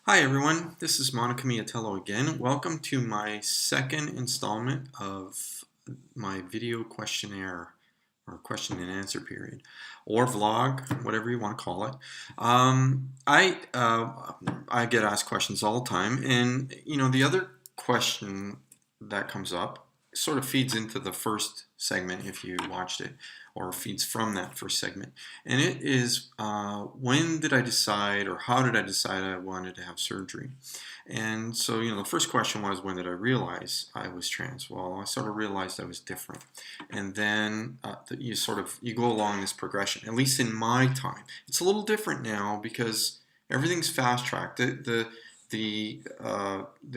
Hi everyone, this is Monica Miatello again. Welcome to my second installment of my video questionnaire or question and answer period or vlog, whatever you want to call it. I get asked questions all the time, and the other question that comes up sort of feeds into the first segment if you watched it, or feeds from that first segment. And it is when did I decide, or how did I decide I wanted to have surgery? And so, the first question was, when did I realize I was trans? Well, I sort of realized I was different. And then you go along this progression, at least in my time. It's a little different now because everything's fast-tracked. The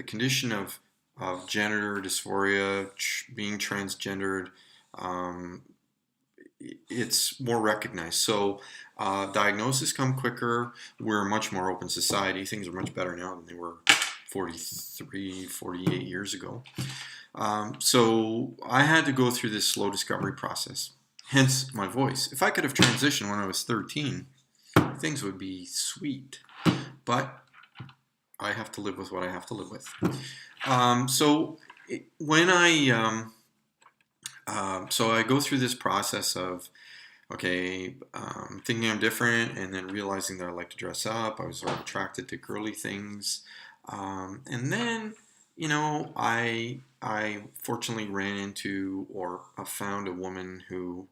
condition of gender dysphoria, being transgendered, um, it's more recognized. So diagnoses come quicker. We're a much more open society. Things are much better now than they were 43, 48 years ago. So I had to go through this slow discovery process, hence my voice. If I could have transitioned when I was 13, things would be sweet. But I have to live with what I have to live with. So I go through this process of, okay, thinking I'm different, and then realizing that I like to dress up. I was sort of attracted to girly things. And then, I fortunately ran into or found a woman who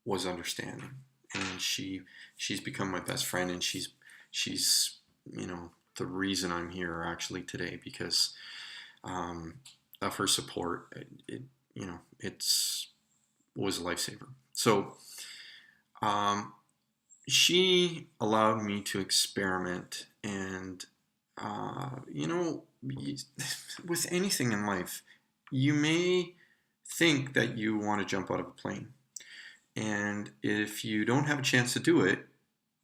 was understanding. And she's become my best friend, and she's the reason I'm here actually today, because of her support. It's was a lifesaver. So she allowed me to experiment, and with anything in life, you may think that you want to jump out of a plane, and if you don't have a chance to do it,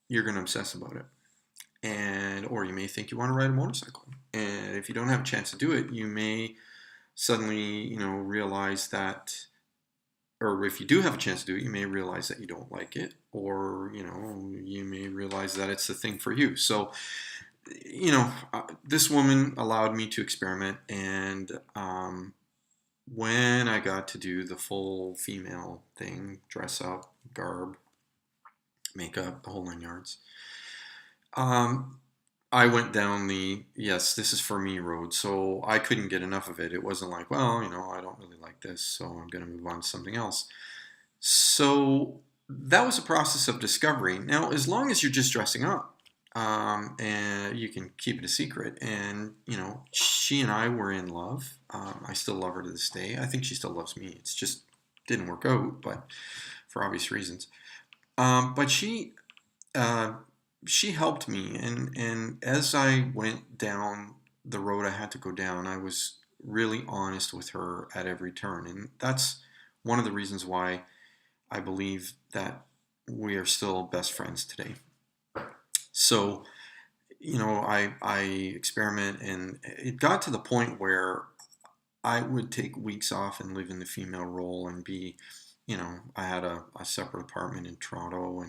you're going to obsess about it. Or you may think you want to ride a motorcycle, and if you don't have a chance to do it, you may suddenly realize that, or if you do have a chance to do it, you may realize that you don't like it, or you may realize that it's the thing for you. So this woman allowed me to experiment, and when I got to do the full female thing, dress up, garb, makeup, the whole 9 yards, I went down the yes, this is for me road. So I couldn't get enough of it. It wasn't like, well, I don't really like this, so I'm going to move on to something else. So that was a process of discovery. Now, as long as you're just dressing up, and you can keep it a secret. And she and I were in love. I still love her to this day. I think she still loves me. It's just didn't work out, but for obvious reasons. But she helped me, and as I went down the road I had to go down, I was really honest with her at every turn, and that's one of the reasons why I believe that we are still best friends today. So, I experiment, and it got to the point where I would take weeks off and live in the female role and be, I had a separate apartment in Toronto,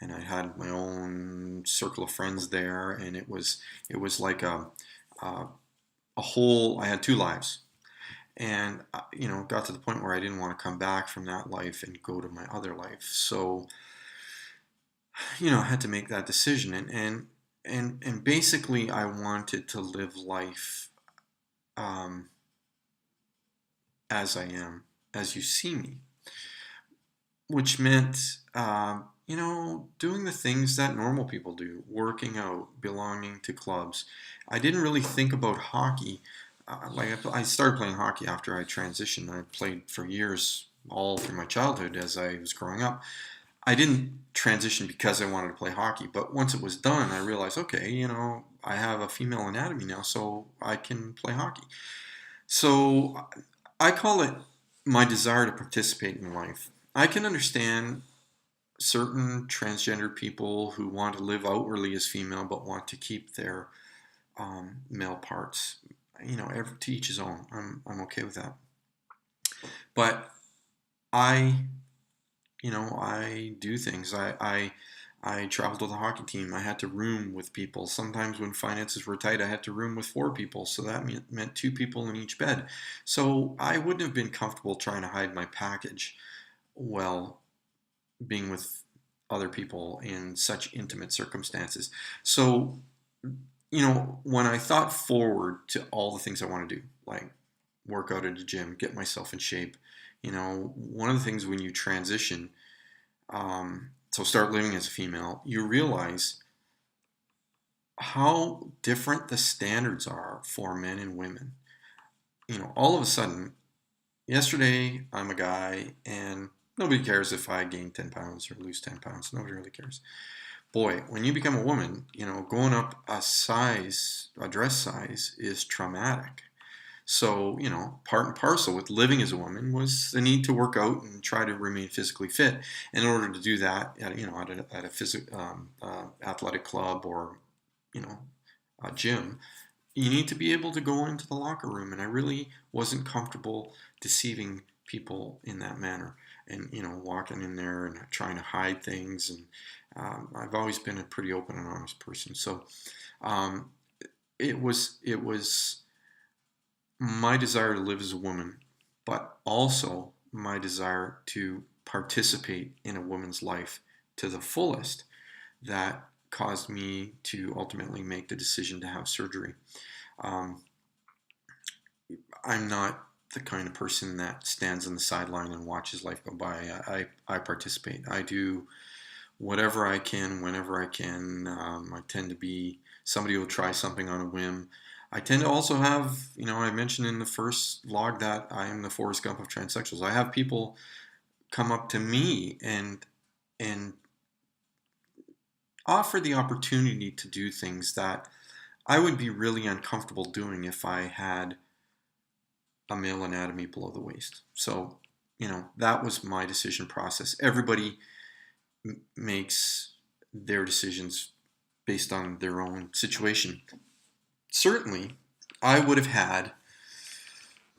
and I had my own circle of friends there, and it was like a whole, I had two lives. And, got to the point where I didn't want to come back from that life and go to my other life. So, I had to make that decision, and basically I wanted to live life as I am, as you see me, which meant doing the things that normal people do, working out, belonging to clubs. I didn't really think about hockey. I started playing hockey after I transitioned. I played for years, all through my childhood as I was growing up. I didn't transition because I wanted to play hockey, but once it was done, I realized, okay, I have a female anatomy now, so I can play hockey. So I call it my desire to participate in life. I can understand certain transgender people who want to live outwardly as female but want to keep their male parts. To each his own. I'm okay with that. But I do things. I traveled with a hockey team. I had to room with people. Sometimes when finances were tight, I had to room with four people. So that meant two people in each bed. So I wouldn't have been comfortable trying to hide my package while being with other people in such intimate circumstances. So, when I thought forward to all the things I want to do, like work out at a gym, get myself in shape, one of the things when you transition, so start living as a female, you realize how different the standards are for men and women. All of a sudden, yesterday I'm a guy and nobody cares if I gain 10 pounds or lose 10 pounds. Nobody really cares. Boy, when you become a woman, going up a dress size is traumatic. So, part and parcel with living as a woman was the need to work out and try to remain physically fit. In order to do that, at a athletic club or, a gym, you need to be able to go into the locker room. And I really wasn't comfortable deceiving people in that manner and, walking in there and trying to hide things. And I've always been a pretty open and honest person. So um, it was my desire to live as a woman, but also my desire to participate in a woman's life to the fullest that caused me to ultimately make the decision to have surgery. Um, I'm not the kind of person that stands on the sideline and watches life go by. I participate. I do whatever I can, whenever I can. I tend to be somebody who will try something on a whim. I tend to also have, I mentioned in the first vlog that I am the Forrest Gump of transsexuals. I have people come up to me and offer the opportunity to do things that I would be really uncomfortable doing if I had a male anatomy below the waist. So, that was my decision process. Everybody makes their decisions based on their own situation. Certainly, I would have had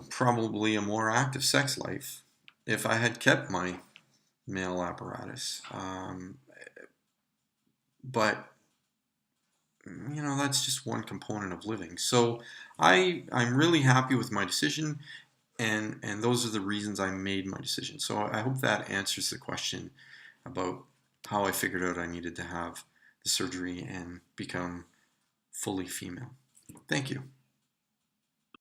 probably a more active sex life if I had kept my male apparatus. But that's just one component of living. So I'm really happy with my decision, and those are the reasons I made my decision. So I hope that answers the question about how I figured out I needed to have the surgery and become fully female. Thank you.